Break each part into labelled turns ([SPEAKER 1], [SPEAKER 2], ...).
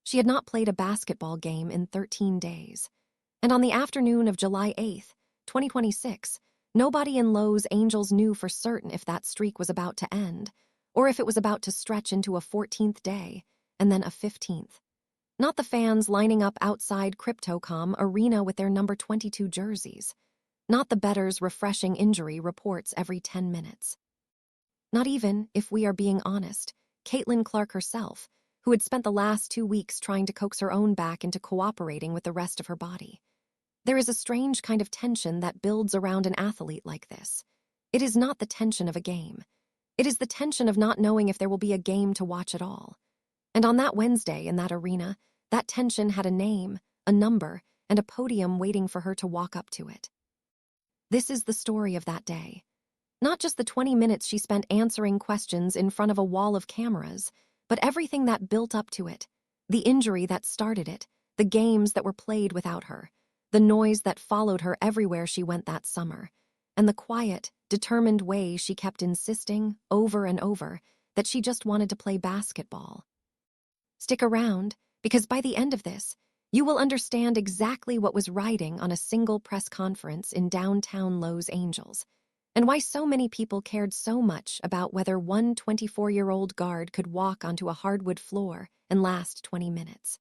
[SPEAKER 1] She had not played a basketball game in 13 days. And on the afternoon of July 8th, 2026, nobody in Los Angeles knew for certain if that streak was about to end, or if it was about to stretch into a 14th day, and then a 15th. Not the fans lining up outside Crypto.com Arena with their number 22 jerseys. Not the bettors refreshing injury reports every 10 minutes. Not even, if we are being honest, Caitlin Clark herself, who had spent the last 2 weeks trying to coax her own back into cooperating with the rest of her body. There is a strange kind of tension that builds around an athlete like this. It is not the tension of a game. It is the tension of not knowing if there will be a game to watch at all. And on that Wednesday in that arena, that tension had a name, a number, and a podium waiting for her to walk up to it. This is the story of that day. Not just the 20 minutes she spent answering questions in front of a wall of cameras, but everything that built up to it, the injury that started it, the games that were played without her, the noise that followed her everywhere she went that summer, and the quiet, determined way she kept insisting, over and over, that she just wanted to play basketball. Stick around, because by the end of this, you will understand exactly what was riding on a single press conference in downtown Los Angeles, and why so many people cared so much about whether one 24-year-old guard could walk onto a hardwood floor and last 20 minutes.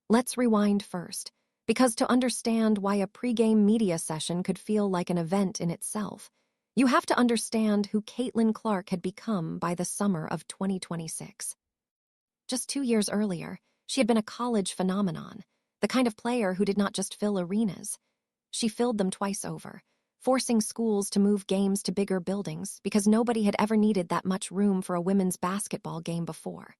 [SPEAKER 1] Let's rewind first, because to understand why a pregame media session could feel like an event in itself, you have to understand who Caitlin Clark had become by the summer of 2026. Just 2 years earlier, she had been a college phenomenon, the kind of player who did not just fill arenas. She filled them twice over, forcing schools to move games to bigger buildings because nobody had ever needed that much room for a women's basketball game before.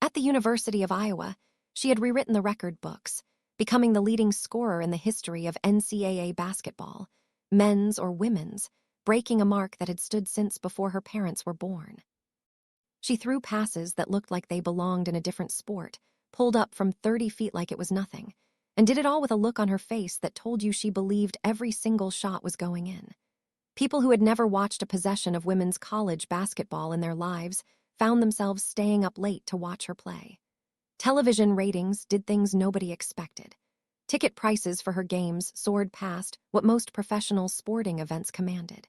[SPEAKER 1] At the University of Iowa, she had rewritten the record books, becoming the leading scorer in the history of NCAA basketball, men's or women's, breaking a mark that had stood since before her parents were born. She threw passes that looked like they belonged in a different sport, pulled up from 30 feet like it was nothing, and did it all with a look on her face that told you she believed every single shot was going in. People who had never watched a possession of women's college basketball in their lives found themselves staying up late to watch her play. Television ratings did things nobody expected. Ticket prices for her games soared past what most professional sporting events commanded.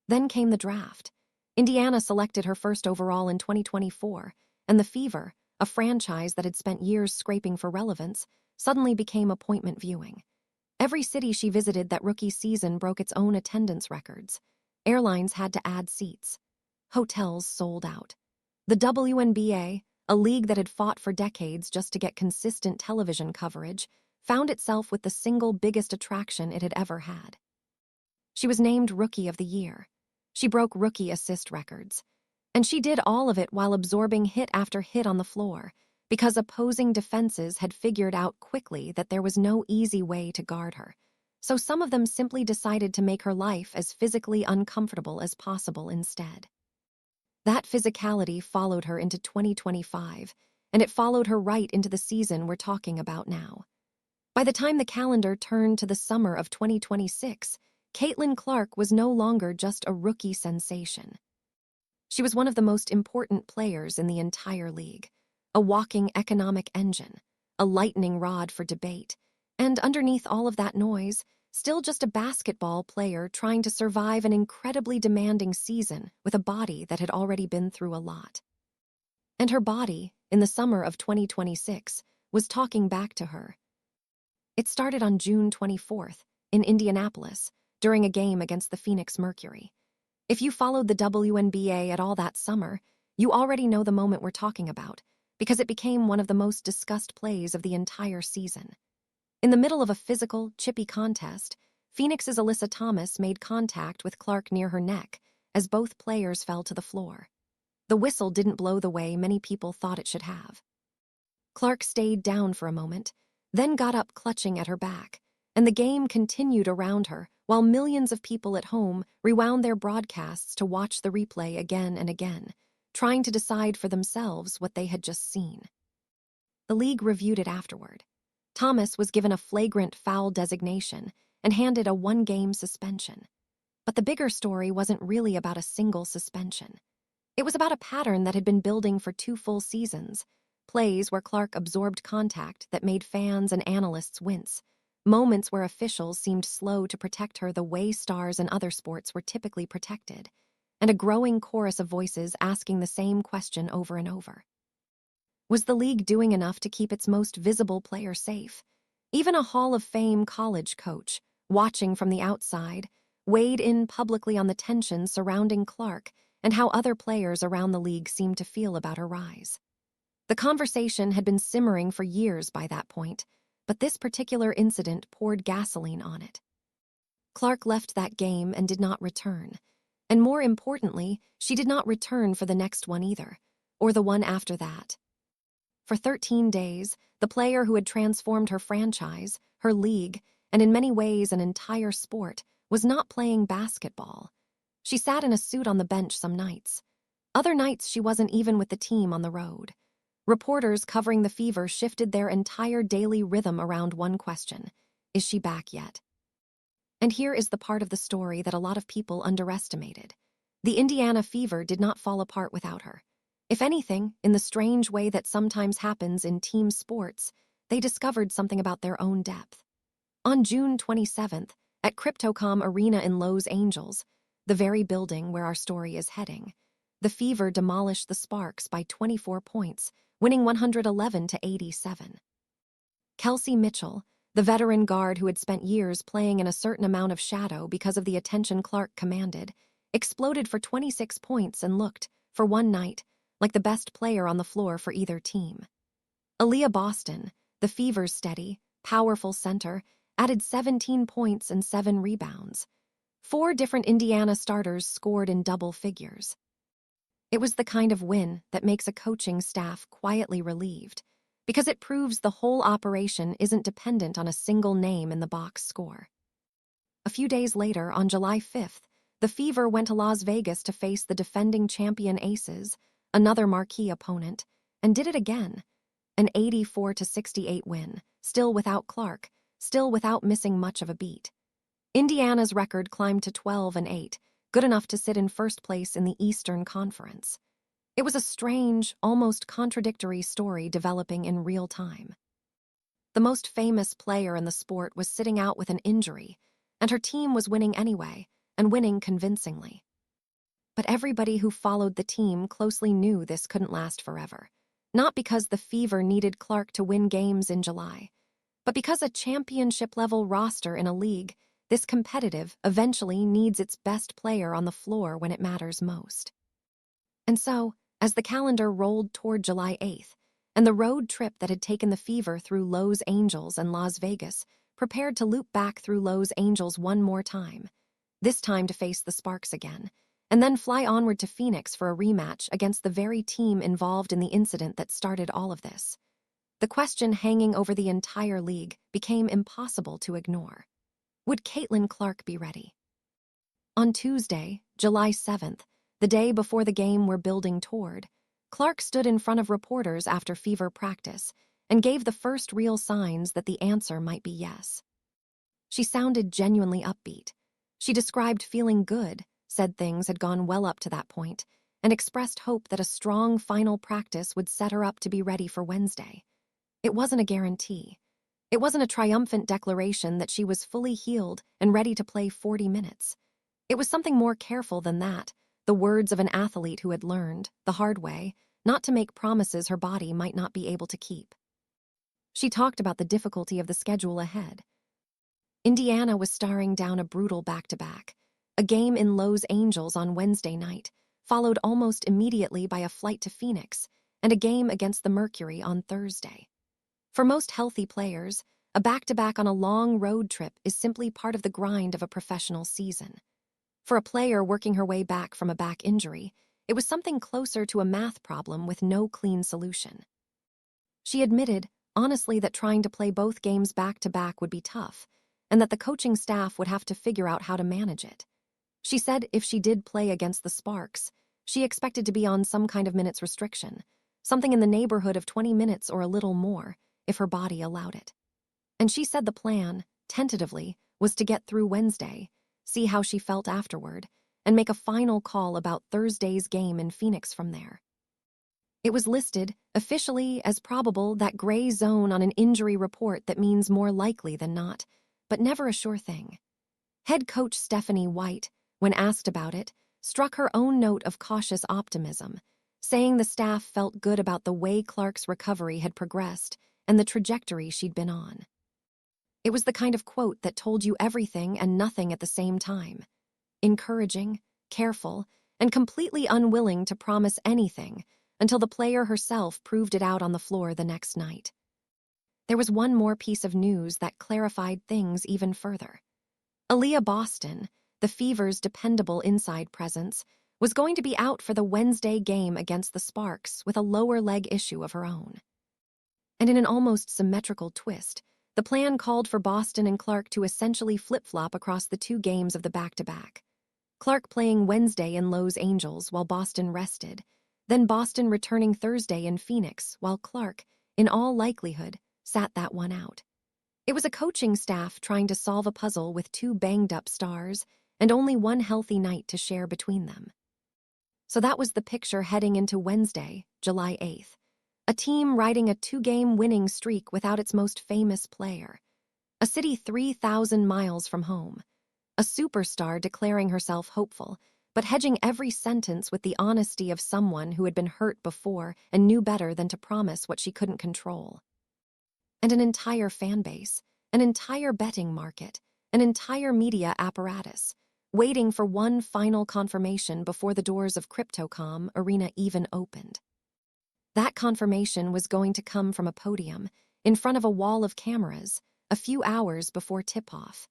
[SPEAKER 1] Then came the draft. Indiana selected her first overall in 2024, and the Fever, a franchise that had spent years scraping for relevance, suddenly became appointment viewing. Every city she visited that rookie season broke its own attendance records. Airlines had to add seats. Hotels sold out. The WNBA, a league that had fought for decades just to get consistent television coverage, found itself with the single biggest attraction it had ever had. She was named Rookie of the Year. She broke rookie assist records. And she did all of it while absorbing hit after hit on the floor, because opposing defenses had figured out quickly that there was no easy way to guard her. So some of them simply decided to make her life as physically uncomfortable as possible instead. That physicality followed her into 2025, and it followed her right into the season we're talking about now. By the time the calendar turned to the summer of 2026, Caitlin Clark was no longer just a rookie sensation. She was one of the most important players in the entire league, a walking economic engine, a lightning rod for debate, and underneath all of that noise, still just a basketball player trying to survive an incredibly demanding season with a body that had already been through a lot. And her body, in the summer of 2026, was talking back to her. It started on June 24th, in Indianapolis, during a game against the Phoenix Mercury. If you followed the WNBA at all that summer, you already know the moment we're talking about, because it became one of the most discussed plays of the entire season. In the middle of a physical, chippy contest, Phoenix's Alyssa Thomas made contact with Clark near her neck as both players fell to the floor. The whistle didn't blow the way many people thought it should have. Clark stayed down for a moment, then got up clutching at her back, and the game continued around her while millions of people at home rewound their broadcasts to watch the replay again and again, trying to decide for themselves what they had just seen. The league reviewed it afterward. Thomas was given a flagrant foul designation and handed a one-game suspension. But the bigger story wasn't really about a single suspension. It was about a pattern that had been building for 2 full seasons, plays where Clark absorbed contact that made fans and analysts wince, moments where officials seemed slow to protect her the way stars in other sports were typically protected, and a growing chorus of voices asking the same question over and over. Was the league doing enough to keep its most visible player safe? Even a Hall of Fame college coach, watching from the outside, weighed in publicly on the tension surrounding Clark and how other players around the league seemed to feel about her rise. The conversation had been simmering for years by that point, but this particular incident poured gasoline on it. Clark left that game and did not return. And more importantly, she did not return for the next one either, or the one after that. For 13 days, the player who had transformed her franchise, her league, and in many ways an entire sport, was not playing basketball. She sat in a suit on the bench some nights. Other nights she wasn't even with the team on the road. Reporters covering the Fever shifted their entire daily rhythm around one question: is she back yet? And here is the part of the story that a lot of people underestimated. The Indiana Fever did not fall apart without her. If anything, in the strange way that sometimes happens in team sports, they discovered something about their own depth. On June 27th, at Crypto.com Arena in Los Angeles, the very building where our story is heading, the Fever demolished the Sparks by 24 points, winning 111-87. Kelsey Mitchell, the veteran guard who had spent years playing in a certain amount of shadow because of the attention Clark commanded, exploded for 26 points and looked, for one night, like the best player on the floor for either team. Aaliyah Boston, the Fever's steady, powerful center, added 17 points and 7 rebounds. 4 different Indiana starters scored in double figures. It was the kind of win that makes a coaching staff quietly relieved, because it proves the whole operation isn't dependent on a single name in the box score. A few days later, on July 5th, the Fever went to Las Vegas to face the defending champion Aces, another marquee opponent, and did it again. An 84-68 win, still without Clark, still without missing much of a beat. Indiana's record climbed to 12-8, good enough to sit in first place in the Eastern Conference. It was a strange, almost contradictory story developing in real time. The most famous player in the sport was sitting out with an injury, and her team was winning anyway, and winning convincingly. But everybody who followed the team closely knew this couldn't last forever. Not because the Fever needed Clark to win games in July, but because a championship-level roster in a league, this competitive, eventually needs its best player on the floor when it matters most. And so, as the calendar rolled toward July 8th, and the road trip that had taken the Fever through Los Angeles and Las Vegas prepared to loop back through Los Angeles one more time, this time to face the Sparks again, and then fly onward to Phoenix for a rematch against the very team involved in the incident that started all of this. The question hanging over the entire league became impossible to ignore. Would Caitlin Clark be ready? On Tuesday, July 7th, the day before the game we're building toward, Clark stood in front of reporters after Fever practice and gave the first real signs that the answer might be yes. She sounded genuinely upbeat. She described feeling good, said things had gone well up to that point, and expressed hope that a strong final practice would set her up to be ready for Wednesday. It wasn't a guarantee. It wasn't a triumphant declaration that she was fully healed and ready to play 40 minutes. It was something more careful than that, the words of an athlete who had learned, the hard way, not to make promises her body might not be able to keep. She talked about the difficulty of the schedule ahead. Indiana was staring down a brutal back-to-back, a game in Los Angeles on Wednesday night, followed almost immediately by a flight to Phoenix, and a game against the Mercury on Thursday. For most healthy players, a back-to-back on a long road trip is simply part of the grind of a professional season. For a player working her way back from a back injury, it was something closer to a math problem with no clean solution. She admitted, honestly, that trying to play both games back-to-back would be tough, and that the coaching staff would have to figure out how to manage it. She said if she did play against the Sparks, she expected to be on some kind of minutes restriction, something in the neighborhood of 20 minutes or a little more, if her body allowed it. And she said the plan, tentatively, was to get through Wednesday, see how she felt afterward, and make a final call about Thursday's game in Phoenix from there. It was listed, officially, as probable, that gray zone on an injury report that means more likely than not, but never a sure thing. Head coach Stephanie White, when asked about it, struck her own note of cautious optimism, saying the staff felt good about the way Clark's recovery had progressed and the trajectory she'd been on. It was the kind of quote that told you everything and nothing at the same time. Encouraging, careful, and completely unwilling to promise anything until the player herself proved it out on the floor the next night. There was one more piece of news that clarified things even further. Aaliyah Boston, the Fever's dependable inside presence, was going to be out for the Wednesday game against the Sparks with a lower leg issue of her own. And in an almost symmetrical twist, the plan called for Boston and Clark to essentially flip-flop across the two games of the back-to-back. Clark playing Wednesday in Los Angeles while Boston rested, then Boston returning Thursday in Phoenix while Clark, in all likelihood, sat that one out. It was a coaching staff trying to solve a puzzle with two banged-up stars and only one healthy night to share between them. So that was the picture heading into Wednesday, July 8th. A team riding a two-game winning streak without its most famous player. A city 3,000 miles from home. A superstar declaring herself hopeful, but hedging every sentence with the honesty of someone who had been hurt before and knew better than to promise what she couldn't control. And an entire fan base, an entire betting market, an entire media apparatus, waiting for one final confirmation before the doors of Crypto.com Arena even opened. That confirmation was going to come from a podium, in front of a wall of cameras, a few hours before tip-off.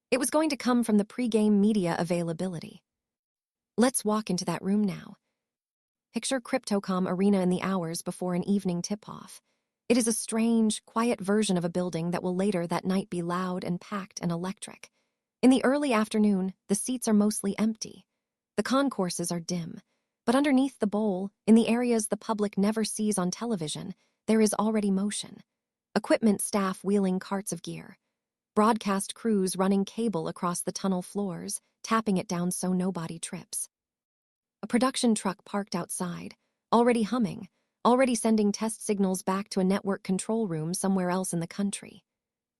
[SPEAKER 1] It was going to come from the pregame media availability. Let's walk into that room now. Picture Crypto.com Arena in the hours before an evening tip-off. It is a strange, quiet version of a building that will later that night be loud and packed and electric. In the early afternoon, the seats are mostly empty. The concourses are dim. But underneath the bowl, in the areas the public never sees on television, there is already motion. Equipment staff wheeling carts of gear. Broadcast crews running cable across the tunnel floors, tapping it down so nobody trips. A production truck parked outside, already humming, already sending test signals back to a network control room somewhere else in the country.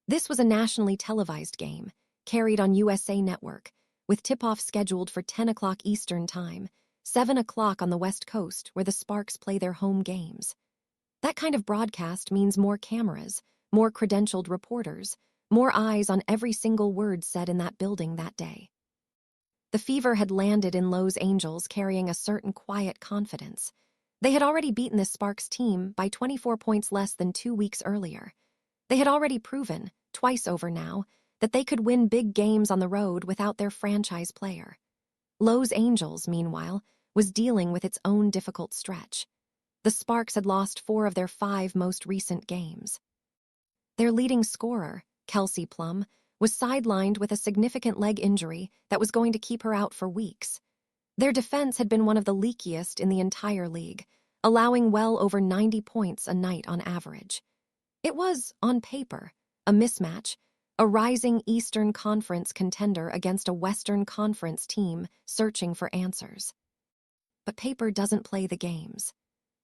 [SPEAKER 1] This was a nationally televised game, carried on USA Network, with tip-off scheduled for 10 o'clock Eastern Time, 7 o'clock on the West Coast where the Sparks play their home games. That kind of broadcast means more cameras, more credentialed reporters, more eyes on every single word said in that building that day. The Fever had landed in Los Angeles carrying a certain quiet confidence. They had already beaten the Sparks team by 24 points less than 2 weeks earlier. They had already proven, twice over now, that they could win big games on the road without their franchise player. Los Angeles, meanwhile, was dealing with its own difficult stretch. The Sparks had lost 4 of their 5 most recent games. Their leading scorer, Kelsey Plum, was sidelined with a significant leg injury that was going to keep her out for weeks. Their defense had been one of the leakiest in the entire league, allowing well over 90 points a night on average. It was, on paper, a mismatch, a rising Eastern Conference contender against a Western Conference team searching for answers. But paper doesn't play the games.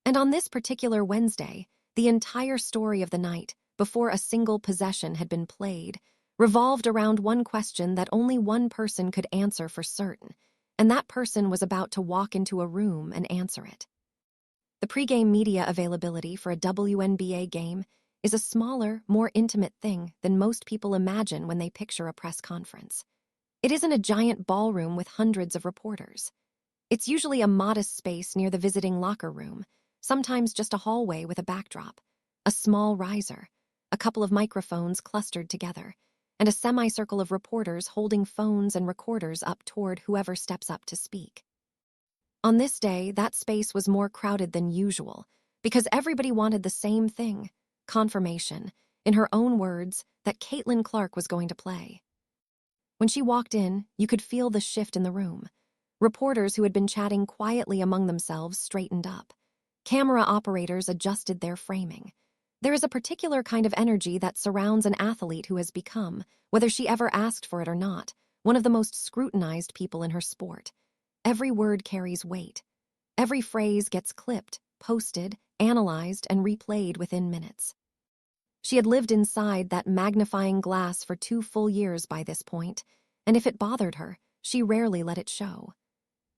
[SPEAKER 1] And on this particular Wednesday, the entire story of the night, before a single possession had been played, revolved around one question that only one person could answer for certain, and that person was about to walk into a room and answer it. The pregame media availability for a WNBA game is a smaller, more intimate thing than most people imagine when they picture a press conference. It isn't a giant ballroom with hundreds of reporters. It's usually a modest space near the visiting locker room, sometimes just a hallway with a backdrop, a small riser, a couple of microphones clustered together, and a semicircle of reporters holding phones and recorders up toward whoever steps up to speak. On this day, that space was more crowded than usual because everybody wanted the same thing, confirmation, in her own words, that Caitlin Clark was going to play. When she walked in, you could feel the shift in the room. Reporters who had been chatting quietly among themselves straightened up. Camera operators adjusted their framing. There is a particular kind of energy that surrounds an athlete who has become, whether she ever asked for it or not, one of the most scrutinized people in her sport. Every word carries weight. Every phrase gets clipped, posted, analyzed, and replayed within minutes. She had lived inside that magnifying glass for 2 full years by this point, and if it bothered her, she rarely let it show.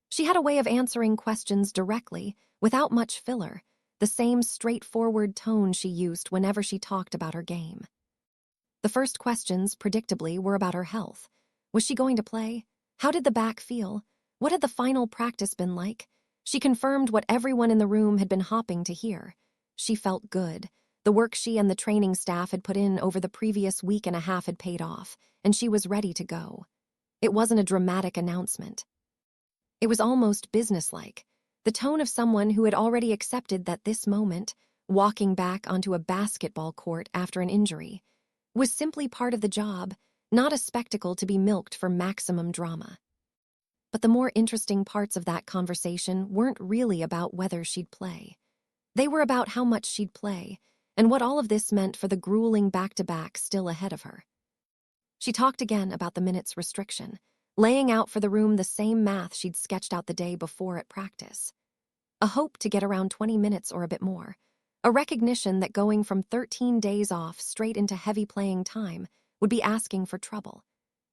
[SPEAKER 1] She had a way of answering questions directly, without much filler, the same straightforward tone she used whenever she talked about her game. The first questions, predictably, were about her health. Was she going to play? How did the back feel? What had the final practice been like? She confirmed what everyone in the room had been hopping to hear. She felt good. The work she and the training staff had put in over the previous week and a half had paid off, and she was ready to go. It wasn't a dramatic announcement. It was almost businesslike, the tone of someone who had already accepted that this moment, walking back onto a basketball court after an injury, was simply part of the job, not a spectacle to be milked for maximum drama. But the more interesting parts of that conversation weren't really about whether she'd play. They were about how much she'd play, and what all of this meant for the grueling back-to-back still ahead of her. She talked again about the minutes restriction, laying out for the room the same math she'd sketched out the day before at practice. A hope to get around 20 minutes or a bit more. A recognition that going from 13 days off straight into heavy playing time would be asking for trouble.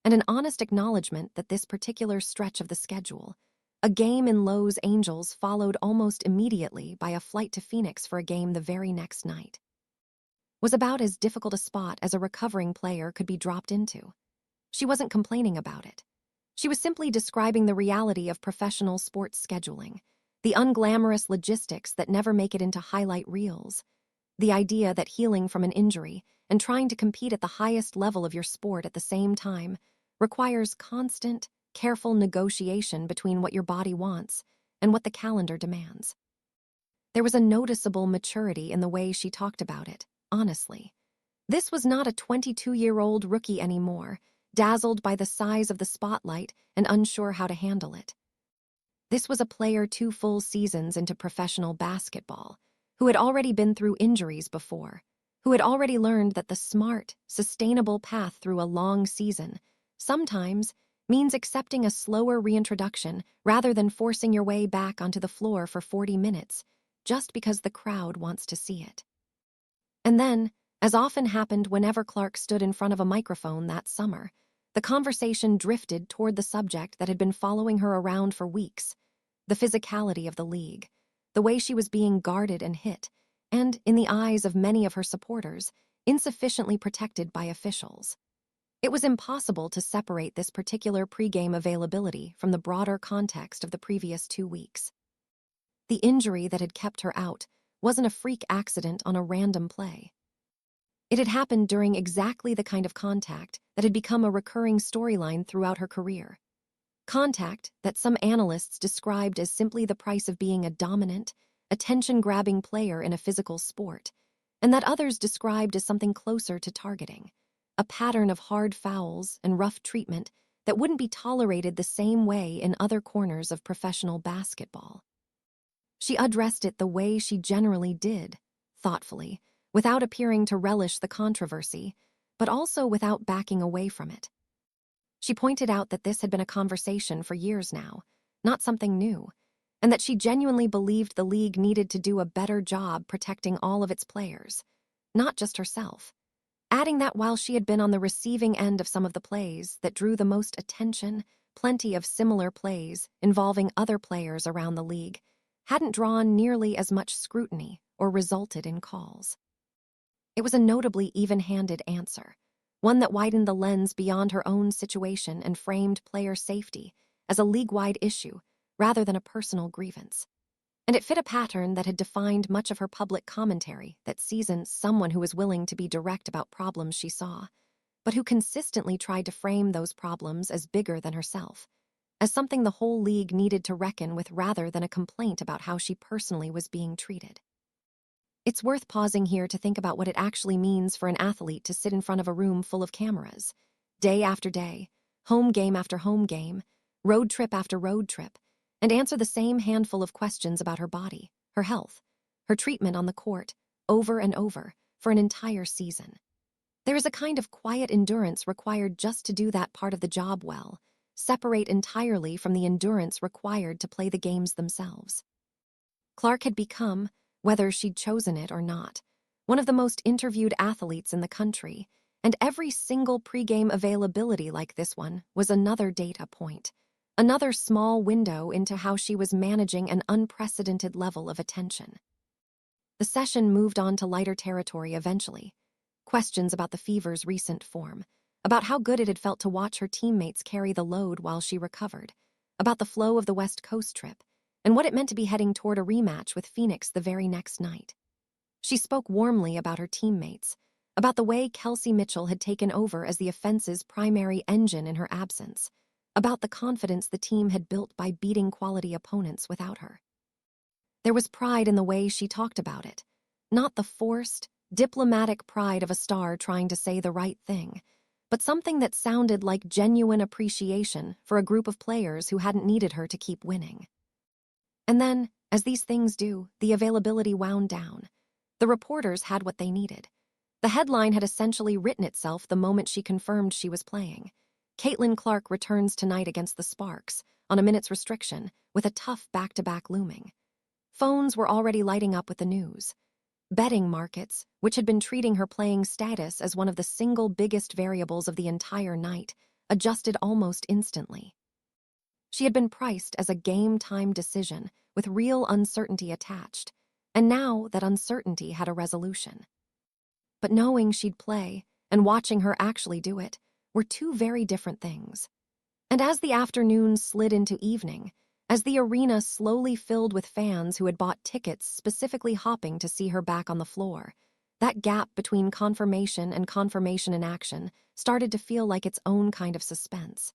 [SPEAKER 1] And an honest acknowledgement that this particular stretch of the schedule, a game in Lowe's Angels, followed almost immediately by a flight to Phoenix for a game the very next night, was about as difficult a spot as a recovering player could be dropped into. She wasn't complaining about it. She was simply describing the reality of professional sports scheduling, the unglamorous logistics that never make it into highlight reels, the idea that healing from an injury and trying to compete at the highest level of your sport at the same time requires constant, careful negotiation between what your body wants and what the calendar demands. There was a noticeable maturity in the way she talked about it, honestly. This was not a 22-year-old rookie anymore, dazzled by the size of the spotlight and unsure how to handle it. This was a player 2 full seasons into professional basketball, who had already been through injuries before, who had already learned that the smart, sustainable path through a long season sometimes means accepting a slower reintroduction rather than forcing your way back onto the floor for 40 minutes just because the crowd wants to see it. And then, as often happened whenever Clark stood in front of a microphone that summer, the conversation drifted toward the subject that had been following her around for weeks, the physicality of the league, the way she was being guarded and hit, and, in the eyes of many of her supporters, insufficiently protected by officials. It was impossible to separate this particular pregame availability from the broader context of the previous 2 weeks. The injury that had kept her out wasn't a freak accident on a random play. It had happened during exactly the kind of contact that had become a recurring storyline throughout her career. Contact that some analysts described as simply the price of being a dominant, attention-grabbing player in a physical sport, and that others described as something closer to targeting, a pattern of hard fouls and rough treatment that wouldn't be tolerated the same way in other corners of professional basketball. She addressed it the way she generally did, thoughtfully, without appearing to relish the controversy, but also without backing away from it. She pointed out that this had been a conversation for years now, not something new, and that she genuinely believed the league needed to do a better job protecting all of its players, not just herself, adding that while she had been on the receiving end of some of the plays that drew the most attention, plenty of similar plays involving other players around the league hadn't drawn nearly as much scrutiny or resulted in calls. It was a notably even-handed answer, one that widened the lens beyond her own situation and framed player safety as a league-wide issue rather than a personal grievance. And it fit a pattern that had defined much of her public commentary that seasoned someone who was willing to be direct about problems she saw, but who consistently tried to frame those problems as bigger than herself, as something the whole league needed to reckon with rather than a complaint about how she personally was being treated. It's worth pausing here to think about what it actually means for an athlete to sit in front of a room full of cameras, day after day, home game after home game, road trip after road trip, and answer the same handful of questions about her body, her health, her treatment on the court, over and over, for an entire season. There is a kind of quiet endurance required just to do that part of the job well, separate entirely from the endurance required to play the games themselves. Clark had become, whether she'd chosen it or not. One of the most interviewed athletes in the country, and every single pregame availability like this one was another data point, another small window into how she was managing an unprecedented level of attention. The session moved on to lighter territory eventually. Questions about the Fever's recent form, about how good it had felt to watch her teammates carry the load while she recovered, about the flow of the West Coast trip, and what it meant to be heading toward a rematch with Phoenix the very next night. She spoke warmly about her teammates, about the way Kelsey Mitchell had taken over as the offense's primary engine in her absence, about the confidence the team had built by beating quality opponents without her. There was pride in the way she talked about it, not the forced, diplomatic pride of a star trying to say the right thing, but something that sounded like genuine appreciation for a group of players who hadn't needed her to keep winning. And then, as these things do, the availability wound down. The reporters had what they needed. The headline had essentially written itself the moment she confirmed she was playing. Caitlin Clark returns tonight against the Sparks, on a minute's restriction, with a tough back-to-back looming. Phones were already lighting up with the news. Betting markets, which had been treating her playing status as one of the single biggest variables of the entire night, adjusted almost instantly. She had been priced as a game-time decision, with real uncertainty attached, and now that uncertainty had a resolution. But knowing she'd play, and watching her actually do it, were two very different things. And as the afternoon slid into evening, as the arena slowly filled with fans who had bought tickets specifically hopping to see her back on the floor, that gap between confirmation and confirmation in action started to feel like its own kind of suspense.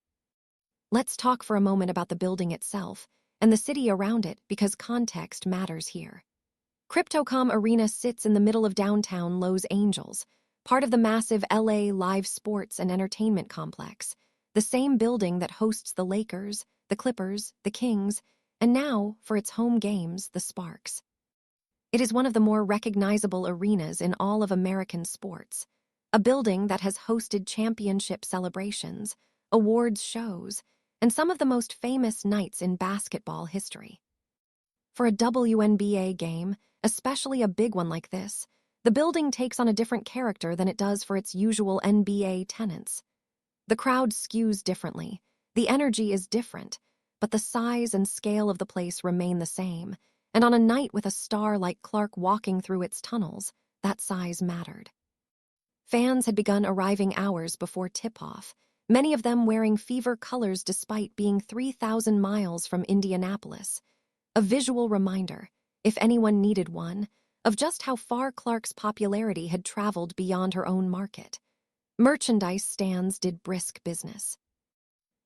[SPEAKER 1] Let's talk for a moment about the building itself and the city around it, because context matters here. Crypto.com Arena sits in the middle of downtown Los Angeles, part of the massive LA live sports and entertainment complex, the same building that hosts the Lakers, the Clippers, the Kings, and now, for its home games, the Sparks. It is one of the more recognizable arenas in all of American sports, a building that has hosted championship celebrations, awards shows, and some of the most famous nights in basketball history. For a WNBA game, especially a big one like this, the building takes on a different character than it does for its usual NBA tenants. The crowd skews differently, the energy is different, but the size and scale of the place remain the same, and on a night with a star like Clark walking through its tunnels, that size mattered. Fans had begun arriving hours before tip-off, many of them wearing Fever colors despite being 3,000 miles from Indianapolis, a visual reminder, if anyone needed one, of just how far Clark's popularity had traveled beyond her own market. Merchandise stands did brisk business.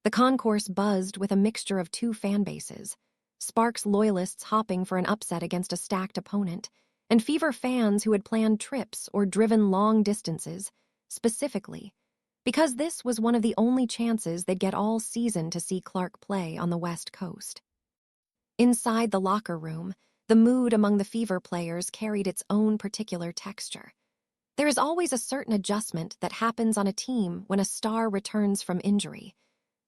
[SPEAKER 1] The concourse buzzed with a mixture of two fan bases, Sparks loyalists hopping for an upset against a stacked opponent, and Fever fans who had planned trips or driven long distances, specifically, because this was one of the only chances they'd get all season to see Clark play on the West Coast. Inside the locker room, the mood among the Fever players carried its own particular texture. There is always a certain adjustment that happens on a team when a star returns from injury,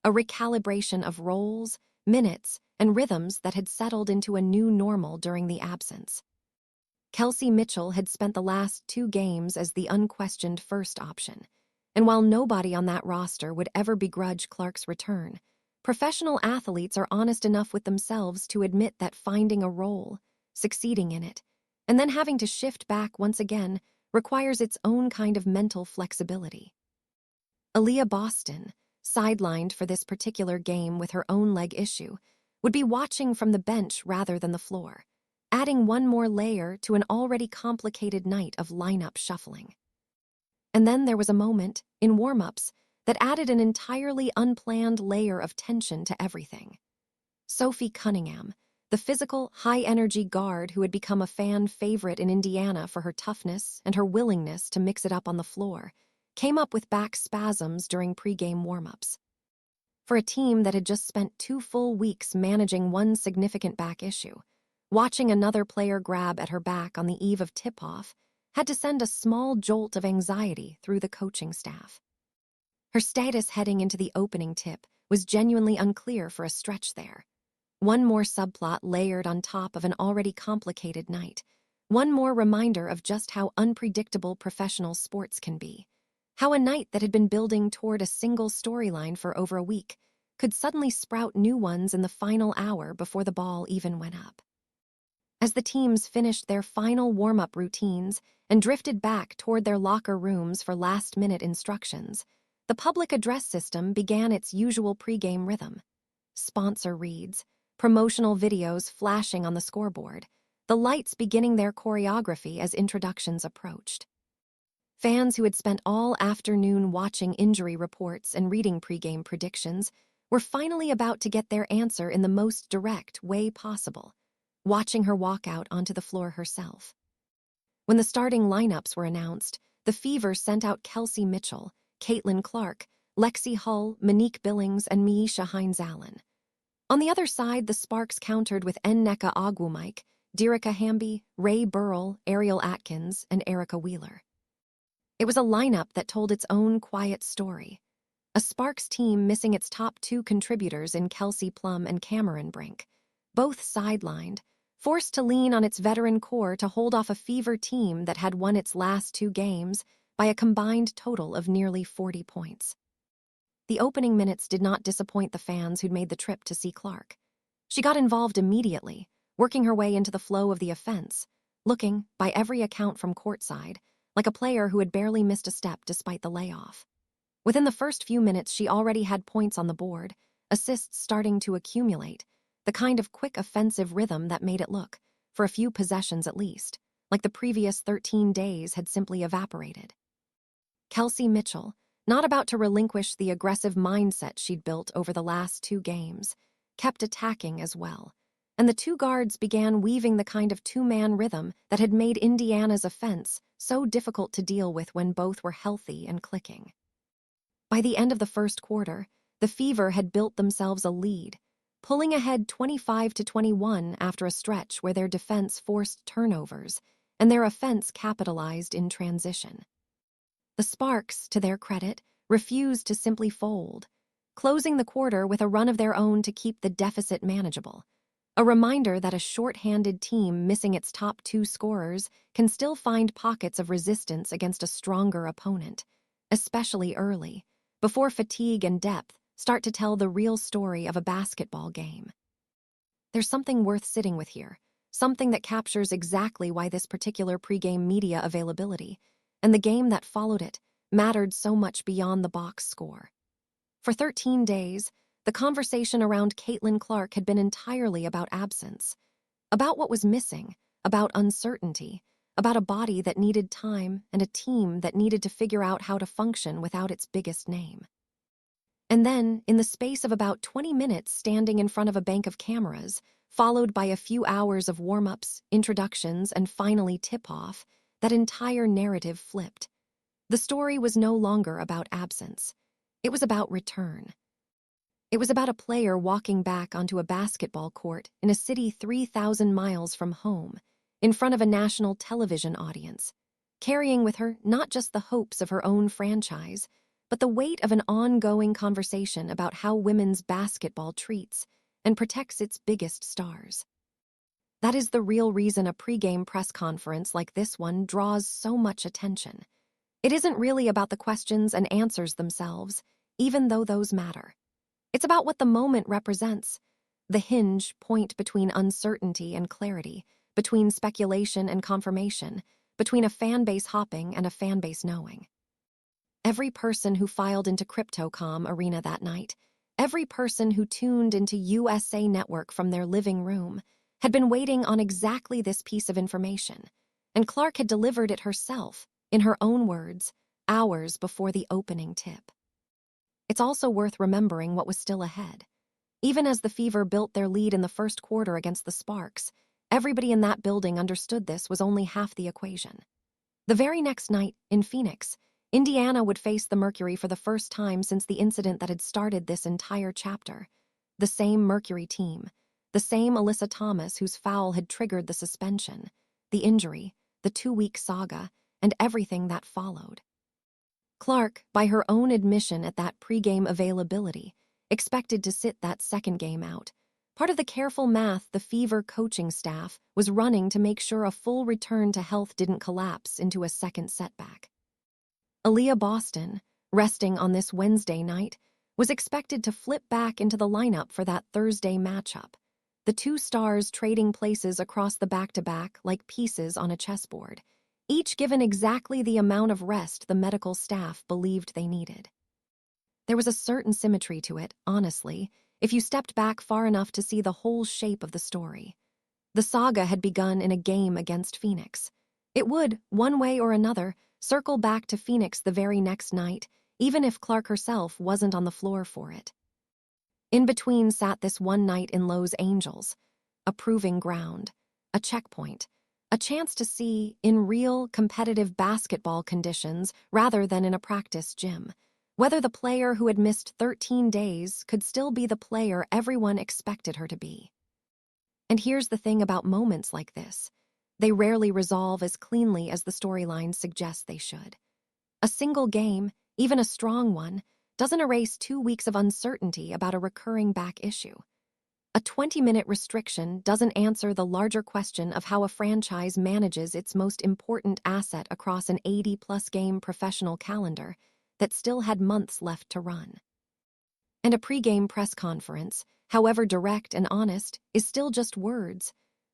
[SPEAKER 1] a recalibration of roles, minutes, and rhythms that had settled into a new normal during the absence. Kelsey Mitchell had spent the last 2 games as the unquestioned first option, and while nobody on that roster would ever begrudge Clark's return, professional athletes are honest enough with themselves to admit that finding a role, succeeding in it, and then having to shift back once again requires its own kind of mental flexibility. Aaliyah Boston, sidelined for this particular game with her own leg issue, would be watching from the bench rather than the floor, adding one more layer to an already complicated night of lineup shuffling. And then there was a moment, in warm-ups, that added an entirely unplanned layer of tension to everything. Sophie Cunningham, the physical, high-energy guard who had become a fan favorite in Indiana for her toughness and her willingness to mix it up on the floor, came up with back spasms during pregame warm-ups. For a team that had just spent 2 full weeks managing one significant back issue, watching another player grab at her back on the eve of tip-off had to send a small jolt of anxiety through the coaching staff. Her status heading into the opening tip was genuinely unclear for a stretch there. One more subplot layered on top of an already complicated night, One more reminder of just how unpredictable professional sports can be. How a night that had been building toward a single storyline for over a week could suddenly sprout new ones in the final hour before the ball even went up. As the teams finished their final warm-up routines and drifted back toward their locker rooms for last-minute instructions, the public address system began its usual pregame rhythm. Sponsor reads, promotional videos flashing on the scoreboard, the lights beginning their choreography as introductions approached. Fans who had spent all afternoon watching injury reports and reading pregame predictions were finally about to get their answer in the most direct way possible, watching her walk out onto the floor herself. When the starting lineups were announced, the Fever sent out Kelsey Mitchell, Caitlin Clark, Lexi Hull, Monique Billings, and Miesha Hines-Allen. On the other side, the Sparks countered with Nneka Ogwumike, Derica Hamby, Ray Burrell, Ariel Atkins, and Erica Wheeler. It was a lineup that told its own quiet story. A Sparks team missing its top two contributors in Kelsey Plum and Cameron Brink, both sidelined, forced to lean on its veteran core to hold off a Fever team that had won its last two games by a combined total of nearly 40 points. The opening minutes did not disappoint the fans who'd made the trip to see Clark. She got involved immediately, working her way into the flow of the offense, looking, by every account from courtside, like a player who had barely missed a step despite the layoff. Within the first few minutes, she already had points on the board, assists starting to accumulate, the kind of quick offensive rhythm that made it look, for a few possessions at least, like the previous 13 days had simply evaporated. Kelsey Mitchell, not about to relinquish the aggressive mindset she'd built over the last two games, kept attacking as well, and the two guards began weaving the kind of two-man rhythm that had made Indiana's offense so difficult to deal with when both were healthy and clicking. By the end of the first quarter, the Fever had built themselves a lead, pulling ahead 25-21 after a stretch where their defense forced turnovers and their offense capitalized in transition. The Sparks, to their credit, refused to simply fold, closing the quarter with a run of their own to keep the deficit manageable. A reminder that a short-handed team missing its top two scorers can still find pockets of resistance against a stronger opponent, especially early, before fatigue and depth start to tell the real story of a basketball game. There's something worth sitting with here, something that captures exactly why this particular pregame media availability, and the game that followed it, mattered so much beyond the box score. For 13 days, the conversation around Caitlin Clark had been entirely about absence, about what was missing, about uncertainty, about a body that needed time and a team that needed to figure out how to function without its biggest name. And then, in the space of about 20 minutes standing in front of a bank of cameras, followed by a few hours of warm-ups, introductions, and finally tip-off, that entire narrative flipped. The story was no longer about absence. It was about return. It was about a player walking back onto a basketball court in a city 3,000 miles from home, in front of a national television audience, carrying with her not just the hopes of her own franchise, but the weight of an ongoing conversation about how women's basketball treats and protects its biggest stars. That is the real reason a pregame press conference like this one draws so much attention. It isn't really about the questions and answers themselves, even though those matter. It's about what the moment represents, the hinge point between uncertainty and clarity, between speculation and confirmation, between a fan base hopping and a fan base knowing. Every person who filed into Crypto.com Arena that night, every person who tuned into USA Network from their living room, had been waiting on exactly this piece of information, and Clark had delivered it herself, in her own words, hours before the opening tip. It's also worth remembering what was still ahead. Even as the Fever built their lead in the first quarter against the Sparks, everybody in that building understood this was only half the equation. The very next night, in Phoenix, Indiana would face the Mercury for the first time since the incident that had started this entire chapter. The same Mercury team, the same Alyssa Thomas whose foul had triggered the suspension, the injury, the 2-week saga, and everything that followed. Clark, by her own admission at that pregame availability, expected to sit that second game out, Part of the careful math the Fever coaching staff was running to make sure a full return to health didn't collapse into a second setback. Aaliyah Boston, resting on this Wednesday night, was expected to flip back into the lineup for that Thursday matchup, the two stars trading places across the back-to-back like pieces on a chessboard, each given exactly the amount of rest the medical staff believed they needed. There was a certain symmetry to it, honestly, if you stepped back far enough to see the whole shape of the story. The saga had begun in a game against Phoenix. It would, one way or another, circle back to Phoenix the very next night, even if Clark herself wasn't on the floor for it. In between sat this one night in Los Angeles, a proving ground, a checkpoint, a chance to see, in real, competitive basketball conditions rather than in a practice gym, whether the player who had missed 13 days could still be the player everyone expected her to be. And here's the thing about moments like this. They rarely resolve as cleanly as the storylines suggest they should. A single game, even a strong one, doesn't erase 2 weeks of uncertainty about a recurring back issue. A 20-minute restriction doesn't answer the larger question of how a franchise manages its most important asset across an 80-plus game professional calendar that still had months left to run. And a pregame press conference, however direct and honest, is still just words,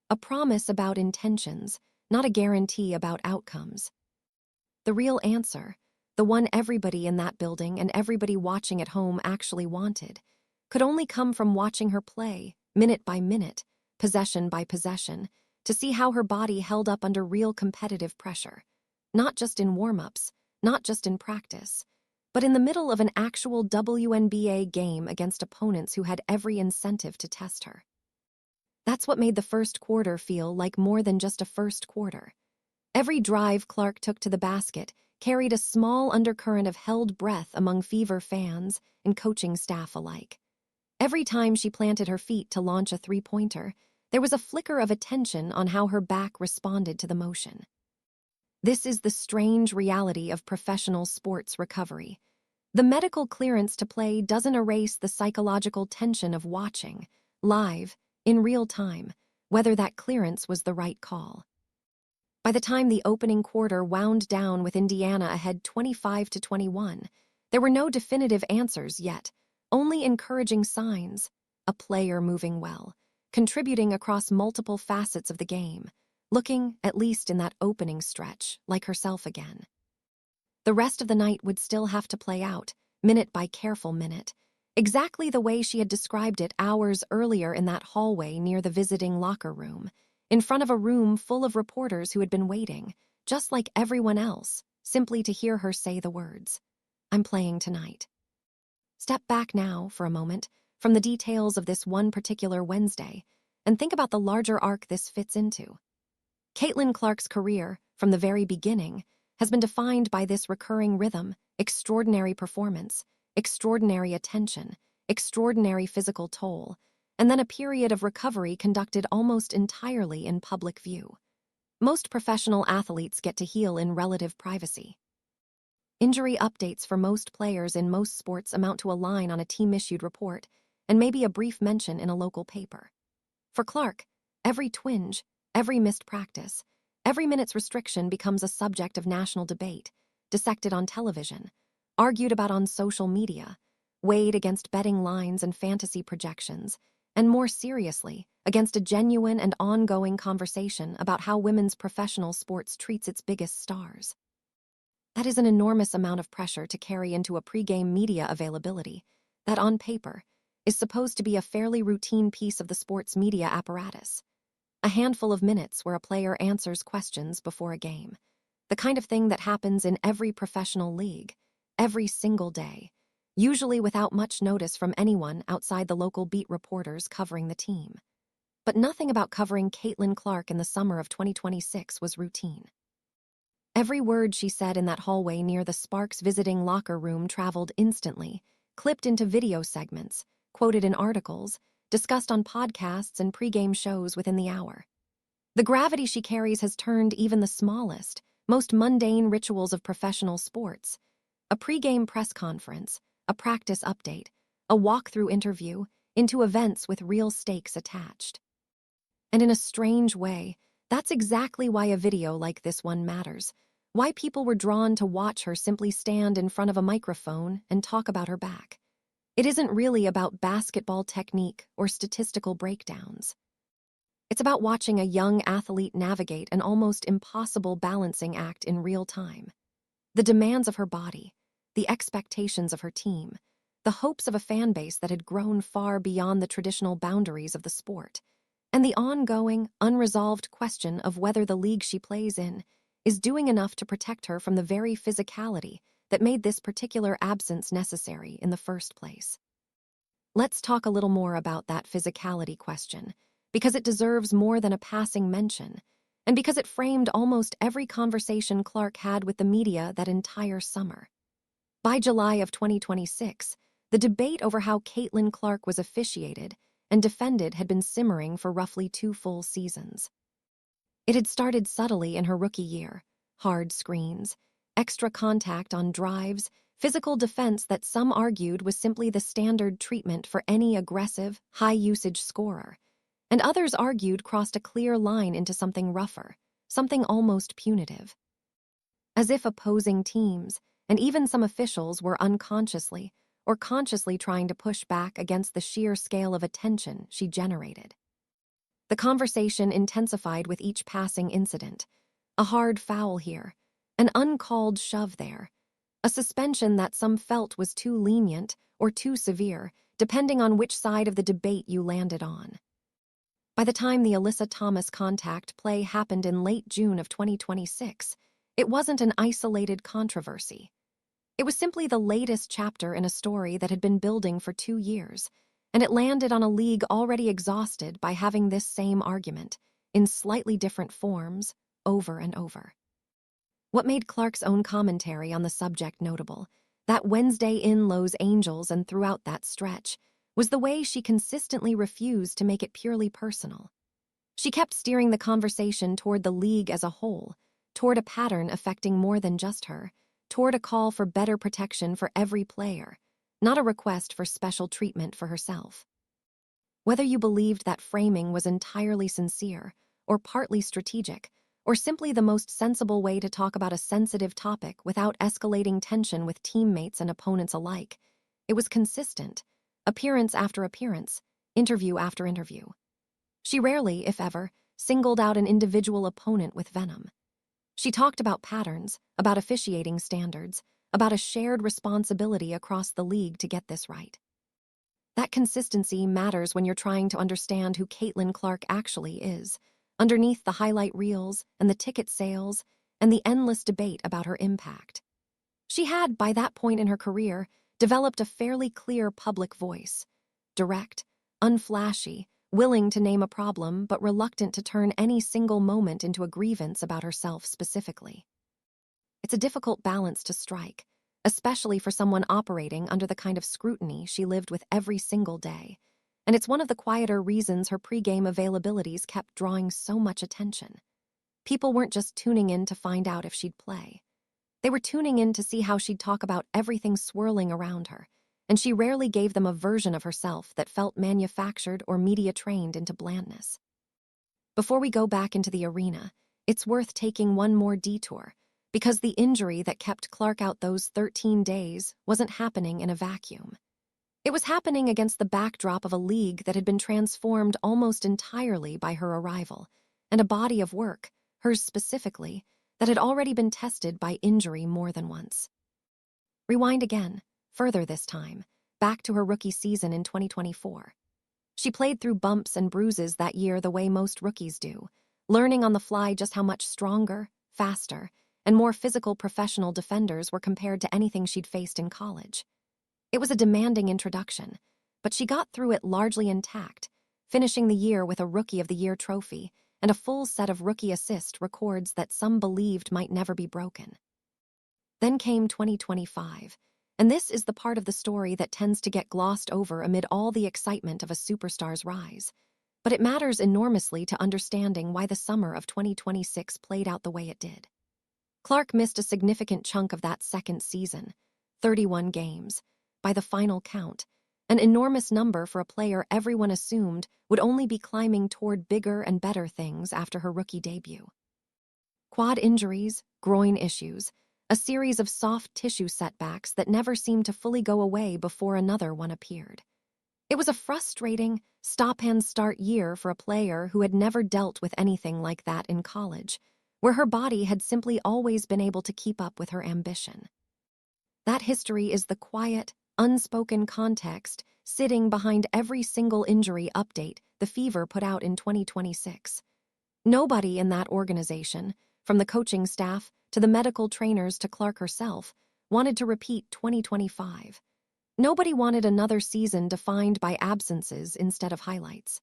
[SPEAKER 1] a promise about intentions, not a guarantee about outcomes. The real answer, the one everybody in that building and everybody watching at home actually wanted, could only come from watching her play, minute by minute, possession by possession, to see how her body held up under real competitive pressure, not just in warm-ups, not just in practice, but in the middle of an actual WNBA game against opponents who had every incentive to test her. That's what made the first quarter feel like more than just a first quarter. Every drive Clark took to the basket carried a small undercurrent of held breath among Fever fans and coaching staff alike. Every time she planted her feet to launch a three-pointer, there was a flicker of attention on how her back responded to the motion. This is the strange reality of professional sports recovery. The medical clearance to play doesn't erase the psychological tension of watching, live, in real time, whether that clearance was the right call. By the time the opening quarter wound down with Indiana ahead 25-21, there were no definitive answers yet, only encouraging signs, a player moving well, contributing across multiple facets of the game, looking, at least in that opening stretch, like herself again. The rest of the night would still have to play out, minute by careful minute, exactly the way she had described it hours earlier in that hallway near the visiting locker room, in front of a room full of reporters who had been waiting, just like everyone else, simply to hear her say the words, "I'm playing tonight." Step back now, for a moment, from the details of this one particular Wednesday, and think about the larger arc this fits into. Caitlin Clark's career, from the very beginning, has been defined by this recurring rhythm, extraordinary performance, extraordinary attention, extraordinary physical toll, and then a period of recovery conducted almost entirely in public view. Most professional athletes get to heal in relative privacy. Injury updates for most players in most sports amount to a line on a team-issued report, and maybe a brief mention in a local paper. For Clark, every twinge, every missed practice, every minute's restriction becomes a subject of national debate, dissected on television, argued about on social media, weighed against betting lines and fantasy projections, and more seriously, against a genuine and ongoing conversation about how women's professional sports treats its biggest stars. That is an enormous amount of pressure to carry into a pregame media availability that, on paper, is supposed to be a fairly routine piece of the sports media apparatus. A handful of minutes where a player answers questions before a game. The kind of thing that happens in every professional league, every single day, usually without much notice from anyone outside the local beat reporters covering the team. But nothing about covering Caitlin Clark in the summer of 2026 was routine. Every word she said in that hallway near the Sparks visiting locker room traveled instantly, clipped into video segments, quoted in articles, discussed on podcasts and pregame shows within the hour. The gravity she carries has turned even the smallest, most mundane rituals of professional sports, a pregame press conference, a practice update, a walkthrough interview, into events with real stakes attached. And in a strange way, that's exactly why a video like this one matters. Why people were drawn to watch her simply stand in front of a microphone and talk about her back. It isn't really about basketball technique or statistical breakdowns. It's about watching a young athlete navigate an almost impossible balancing act in real time. The demands of her body, the expectations of her team, the hopes of a fan base that had grown far beyond the traditional boundaries of the sport, and the ongoing, unresolved question of whether the league she plays in is doing enough to protect her from the very physicality that made this particular absence necessary in the first place. Let's talk a little more about that physicality question, because it deserves more than a passing mention, and because it framed almost every conversation Clark had with the media that entire summer. By July of 2026, the debate over how Caitlin Clark was officiated and defended had been simmering for roughly 2 full seasons. It had started subtly in her rookie year: hard screens, extra contact on drives, physical defense that some argued was simply the standard treatment for any aggressive, high-usage scorer, and others argued crossed a clear line into something rougher, something almost punitive. As if opposing teams, and even some officials, were unconsciously or consciously trying to push back against the sheer scale of attention she generated. The conversation intensified with each passing incident: a hard foul here, an uncalled shove there, a suspension that some felt was too lenient or too severe, depending on which side of the debate you landed on. By the time the Alyssa Thomas contact play happened in late June of 2026, it wasn't an isolated controversy. It was simply the latest chapter in a story that had been building for 2 years, and it landed on a league already exhausted by having this same argument, in slightly different forms, over and over. What made Clark's own commentary on the subject notable, that Wednesday in Los Angeles and throughout that stretch, was the way she consistently refused to make it purely personal. She kept steering the conversation toward the league as a whole, toward a pattern affecting more than just her, toward a call for better protection for every player, not a request for special treatment for herself. Whether you believed that framing was entirely sincere, or partly strategic, or simply the most sensible way to talk about a sensitive topic without escalating tension with teammates and opponents alike, it was consistent, appearance after appearance, interview after interview. She rarely, if ever, singled out an individual opponent with venom. She talked about patterns, about officiating standards, about a shared responsibility across the league to get this right. That consistency matters when you're trying to understand who Caitlin Clark actually is, underneath the highlight reels and the ticket sales and the endless debate about her impact. She had, by that point in her career, developed a fairly clear public voice: direct, unflashy, willing to name a problem but reluctant to turn any single moment into a grievance about herself specifically. It's a difficult balance to strike, especially for someone operating under the kind of scrutiny she lived with every single day, and it's one of the quieter reasons her pregame availabilities kept drawing so much attention. People weren't just tuning in to find out if she'd play. They were tuning in to see how she'd talk about everything swirling around her, and she rarely gave them a version of herself that felt manufactured or media-trained into blandness. Before we go back into the arena, it's worth taking one more detour, because the injury that kept Clark out those 13 days wasn't happening in a vacuum. It was happening against the backdrop of a league that had been transformed almost entirely by her arrival, and a body of work, hers specifically, that had already been tested by injury more than once. Rewind again, further this time, back to her rookie season in 2024. She played through bumps and bruises that year the way most rookies do, learning on the fly just how much stronger, faster, and more physical professional defenders were compared to anything she'd faced in college. It was a demanding introduction, but she got through it largely intact, finishing the year with a Rookie of the Year trophy and a full set of rookie assist records that some believed might never be broken. Then came 2025, and this is the part of the story that tends to get glossed over amid all the excitement of a superstar's rise, but it matters enormously to understanding why the summer of 2026 played out the way it did. Clark missed a significant chunk of that second season, 31 games, by the final count, an enormous number for a player everyone assumed would only be climbing toward bigger and better things after her rookie debut. Quad injuries, groin issues, a series of soft tissue setbacks that never seemed to fully go away before another one appeared. It was a frustrating, stop-and-start year for a player who had never dealt with anything like that in college, where her body had simply always been able to keep up with her ambition. That history is the quiet, unspoken context sitting behind every single injury update the Fever put out in 2026. Nobody in that organization, from the coaching staff to the medical trainers to Clark herself, wanted to repeat 2025. Nobody wanted another season defined by absences instead of highlights.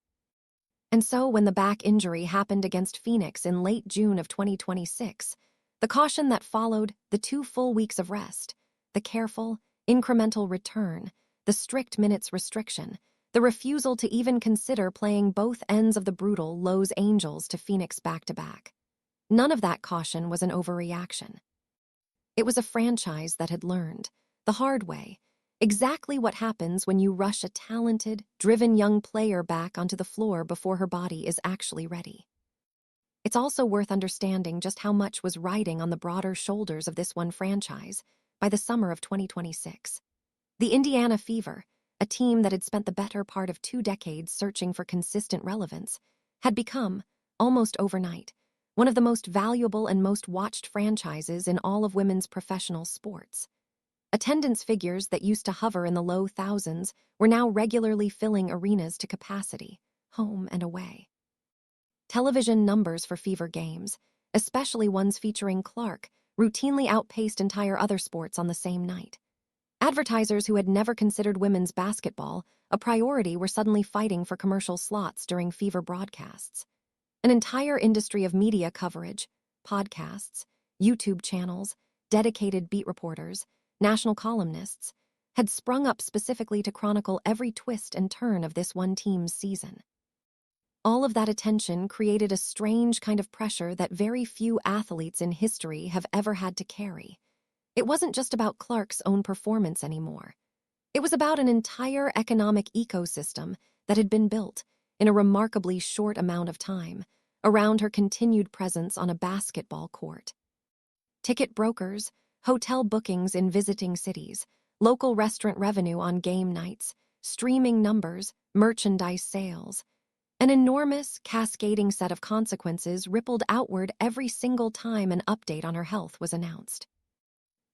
[SPEAKER 1] And so when the back injury happened against Phoenix in late June of 2026, the caution that followed, the 2 full weeks of rest, the careful, incremental return, the strict minutes restriction, the refusal to even consider playing both ends of the brutal Los Angeles to Phoenix back-to-back. None of that caution was an overreaction. It was a franchise that had learned, the hard way, exactly what happens when you rush a talented, driven young player back onto the floor before her body is actually ready. It's also worth understanding just how much was riding on the broader shoulders of this one franchise by the summer of 2026. The Indiana Fever, a team that had spent the better part of 2 decades searching for consistent relevance, had become, almost overnight, one of the most valuable and most watched franchises in all of women's professional sports. Attendance figures that used to hover in the low thousands were now regularly filling arenas to capacity, home and away. Television numbers for Fever games, especially ones featuring Clark, routinely outpaced entire other sports on the same night. Advertisers who had never considered women's basketball a priority were suddenly fighting for commercial slots during Fever broadcasts. An entire industry of media coverage, podcasts, YouTube channels, dedicated beat reporters, national columnists, had sprung up specifically to chronicle every twist and turn of this one team's season. All of that attention created a strange kind of pressure that very few athletes in history have ever had to carry. It wasn't just about Clark's own performance anymore. It was about an entire economic ecosystem that had been built, in a remarkably short amount of time, around her continued presence on a basketball court. Ticket brokers, hotel bookings in visiting cities, local restaurant revenue on game nights, streaming numbers, merchandise sales. An enormous, cascading set of consequences rippled outward every single time an update on her health was announced.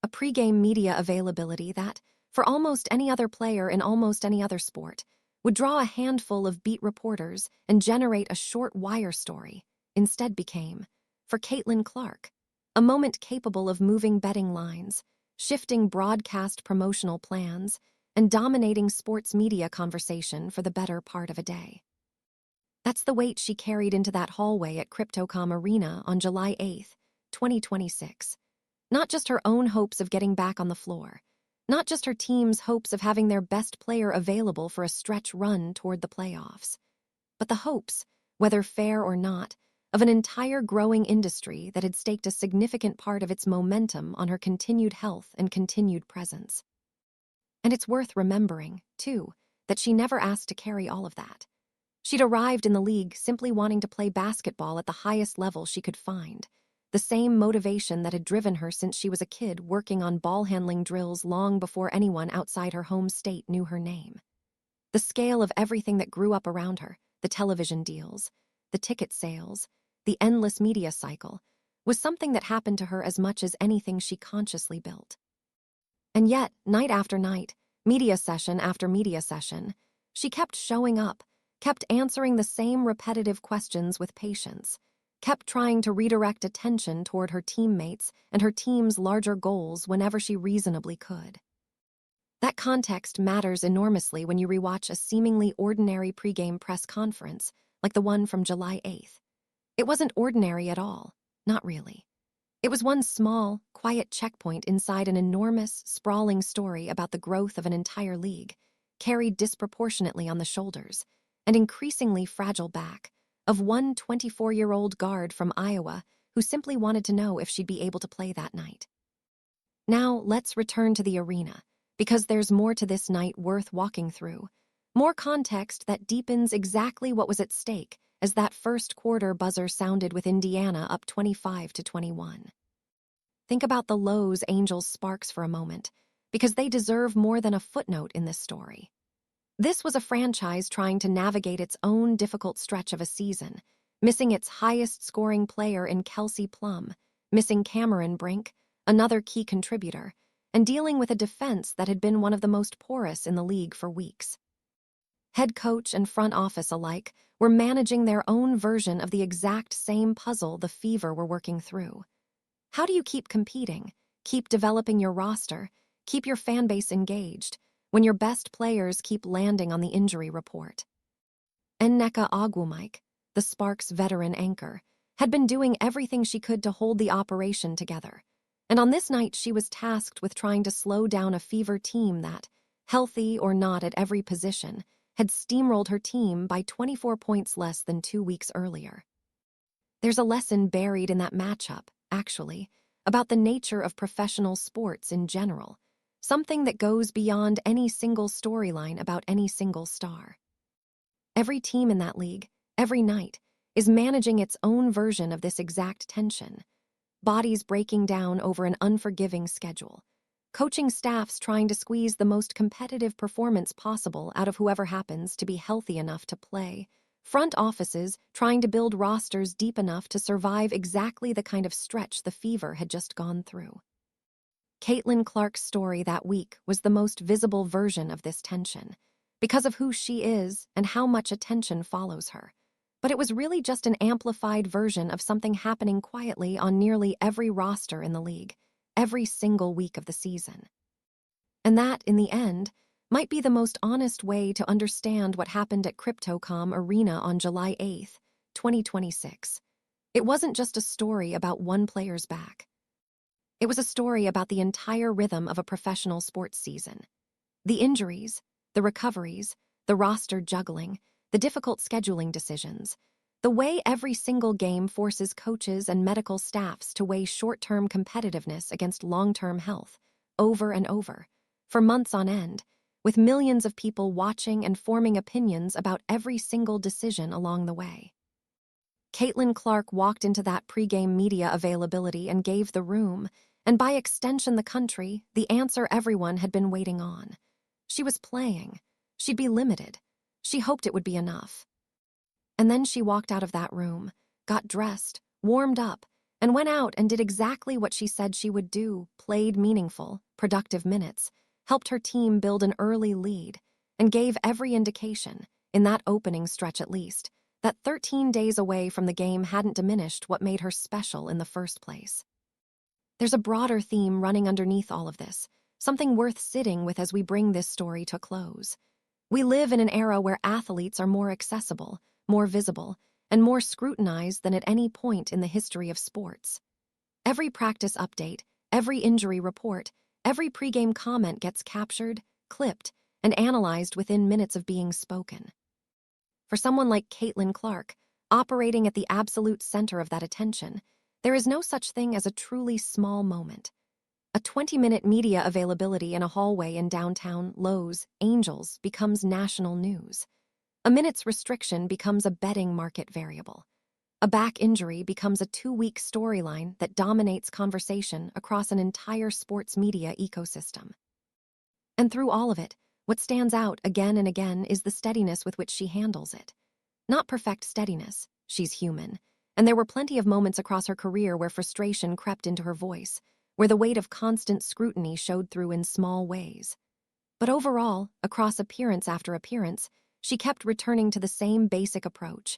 [SPEAKER 1] A pregame media availability that, for almost any other player in almost any other sport, would draw a handful of beat reporters and generate a short wire story, instead became, for Caitlin Clark, a moment capable of moving betting lines, shifting broadcast promotional plans, and dominating sports media conversation for the better part of a day. That's the weight she carried into that hallway at Crypto.com Arena on July 8, 2026. Not just her own hopes of getting back on the floor, not just her team's hopes of having their best player available for a stretch run toward the playoffs, but the hopes, whether fair or not, of an entire growing industry that had staked a significant part of its momentum on her continued health and continued presence. And it's worth remembering, too, that she never asked to carry all of that. She'd arrived in the league simply wanting to play basketball at the highest level she could find, the same motivation that had driven her since she was a kid working on ball-handling drills long before anyone outside her home state knew her name. The scale of everything that grew up around her, the television deals, the ticket sales, the endless media cycle, was something that happened to her as much as anything she consciously built. And yet, night after night, media session after media session, she kept showing up, kept answering the same repetitive questions with patience, kept trying to redirect attention toward her teammates and her team's larger goals whenever she reasonably could. That context matters enormously when you rewatch a seemingly ordinary pregame press conference like the one from July 8th. It wasn't ordinary at all, not really. It was one small, quiet checkpoint inside an enormous, sprawling story about the growth of an entire league, carried disproportionately on the shoulders, and increasingly fragile back, of one 24-year-old guard from Iowa who simply wanted to know if she'd be able to play that night. Now, let's return to the arena, because there's more to this night worth walking through. More context that deepens exactly what was at stake as that first quarter buzzer sounded with Indiana up 25-21. Think about the lows Angels sparks for a moment, because they deserve more than a footnote in this story. This was a franchise trying to navigate its own difficult stretch of a season, missing its highest-scoring player in Kelsey Plum, missing Cameron Brink, another key contributor, and dealing with a defense that had been one of the most porous in the league for weeks. Head coach and front office alike were managing their own version of the exact same puzzle the Fever were working through. How do you keep competing, keep developing your roster, keep your fan base engaged, when your best players keep landing on the injury report? Nneka Ogwumike, the Sparks' veteran anchor, had been doing everything she could to hold the operation together. And on this night, she was tasked with trying to slow down a Fever team that, healthy or not at every position, had steamrolled her team by 24 points less than 2 weeks earlier. There's a lesson buried in that matchup, actually, about the nature of professional sports in general, something that goes beyond any single storyline about any single star. Every team in that league, every night, is managing its own version of this exact tension. Bodies breaking down over an unforgiving schedule. Coaching staffs trying to squeeze the most competitive performance possible out of whoever happens to be healthy enough to play. Front offices trying to build rosters deep enough to survive exactly the kind of stretch the Fever had just gone through. Caitlin Clark's story that week was the most visible version of this tension, because of who she is and how much attention follows her. But it was really just an amplified version of something happening quietly on nearly every roster in the league, every single week of the season. And that, in the end, might be the most honest way to understand what happened at Crypto.com Arena on July 8, 2026. It wasn't just a story about one player's back. It was a story about the entire rhythm of a professional sports season. The injuries, the recoveries, the roster juggling, the difficult scheduling decisions, the way every single game forces coaches and medical staffs to weigh short-term competitiveness against long-term health, over and over, for months on end, with millions of people watching and forming opinions about every single decision along the way. Caitlin Clark walked into that pregame media availability and gave the room, and by extension the country, the answer everyone had been waiting on. She was playing. She'd be limited. She hoped it would be enough. And then she walked out of that room, got dressed, warmed up, and went out and did exactly what she said she would do, played meaningful, productive minutes, helped her team build an early lead, and gave every indication, in that opening stretch at least, that 13 days away from the game hadn't diminished what made her special in the first place. There's a broader theme running underneath all of this, something worth sitting with as we bring this story to a close. We live in an era where athletes are more accessible, more visible, and more scrutinized than at any point in the history of sports. Every practice update, every injury report, every pregame comment gets captured, clipped, and analyzed within minutes of being spoken. For someone like Caitlin Clark, operating at the absolute center of that attention, there is no such thing as a truly small moment. A 20-minute media availability in a hallway in downtown Lowe's, Angels, becomes national news. A minute's restriction becomes a betting market variable. A back injury becomes a 2-week storyline that dominates conversation across an entire sports media ecosystem. And through all of it, what stands out again and again is the steadiness with which she handles it. Not perfect steadiness, she's human, and there were plenty of moments across her career where frustration crept into her voice, where the weight of constant scrutiny showed through in small ways. But overall, across appearance after appearance, she kept returning to the same basic approach.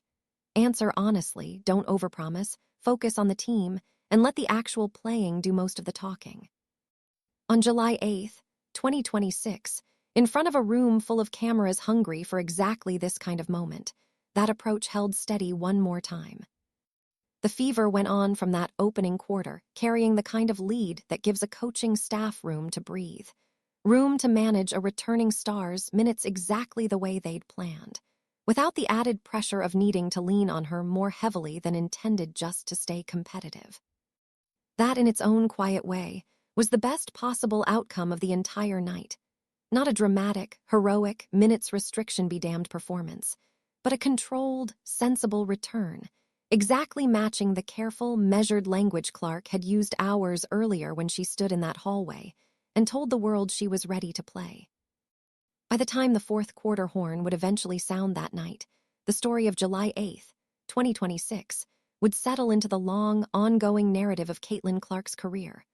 [SPEAKER 1] Answer honestly, don't overpromise, focus on the team, and let the actual playing do most of the talking. On July 8, 2026, in front of a room full of cameras hungry for exactly this kind of moment, that approach held steady one more time. The Fever went on from that opening quarter, carrying the kind of lead that gives a coaching staff room to breathe, room to manage a returning star's minutes exactly the way they'd planned, without the added pressure of needing to lean on her more heavily than intended just to stay competitive. That, in its own quiet way, was the best possible outcome of the entire night, Not a dramatic, heroic, minutes restriction be damned performance, but a controlled, sensible return, exactly matching the careful, measured language Clark had used hours earlier when she stood in that hallway and told the world she was ready to play. By the time the fourth quarter horn would eventually sound that night, the story of July 8th, 2026, would settle into the long, ongoing narrative of Caitlin Clark's career.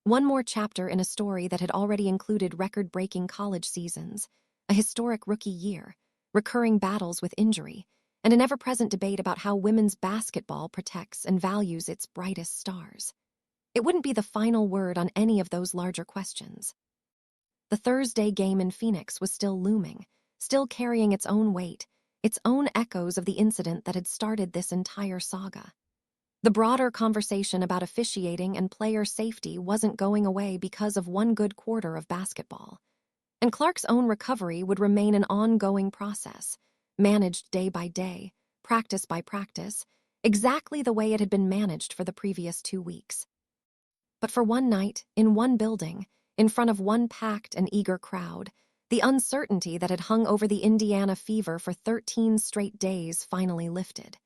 [SPEAKER 1] One more chapter in a story that had already included record-breaking college seasons, a historic rookie year, recurring battles with injury, and an ever-present debate about how women's basketball protects and values its brightest stars. It wouldn't be the final word on any of those larger questions. The Thursday game in Phoenix was still looming, still carrying its own weight, its own echoes of the incident that had started this entire saga. The broader conversation about officiating and player safety wasn't going away because of one good quarter of basketball. And Clark's own recovery would remain an ongoing process, managed day by day, practice by practice, exactly the way it had been managed for the previous 2 weeks. But for one night, in one building, in front of one packed and eager crowd, the uncertainty that had hung over the Indiana Fever for 13 straight days finally lifted.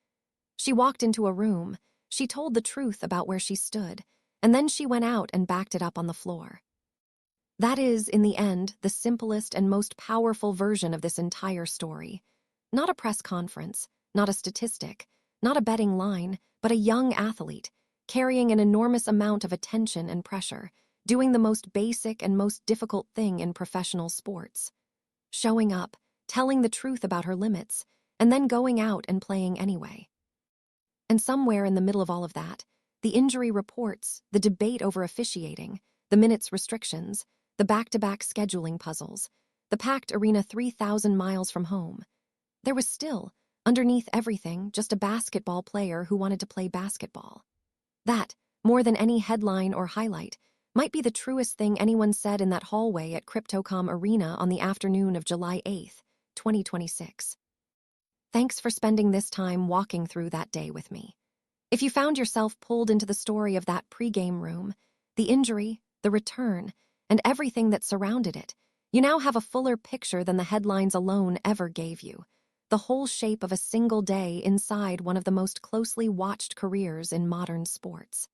[SPEAKER 1] She walked into a room, she told the truth about where she stood, and then she went out and backed it up on the floor. That is, in the end, the simplest and most powerful version of this entire story. Not a press conference, not a statistic, not a betting line, but a young athlete, carrying an enormous amount of attention and pressure, doing the most basic and most difficult thing in professional sports. Showing up, telling the truth about her limits, and then going out and playing anyway. And somewhere in the middle of all of that, the injury reports, the debate over officiating, the minutes restrictions, the back-to-back scheduling puzzles, the packed arena 3,000 miles from home. There was still, underneath everything, just a basketball player who wanted to play basketball. That, more than any headline or highlight, might be the truest thing anyone said in that hallway at Crypto.com Arena on the afternoon of July 8th, 2026. Thanks for spending this time walking through that day with me. If you found yourself pulled into the story of that pregame room, the injury, the return, and everything that surrounded it, you now have a fuller picture than the headlines alone ever gave you. The whole shape of a single day inside one of the most closely watched careers in modern sports.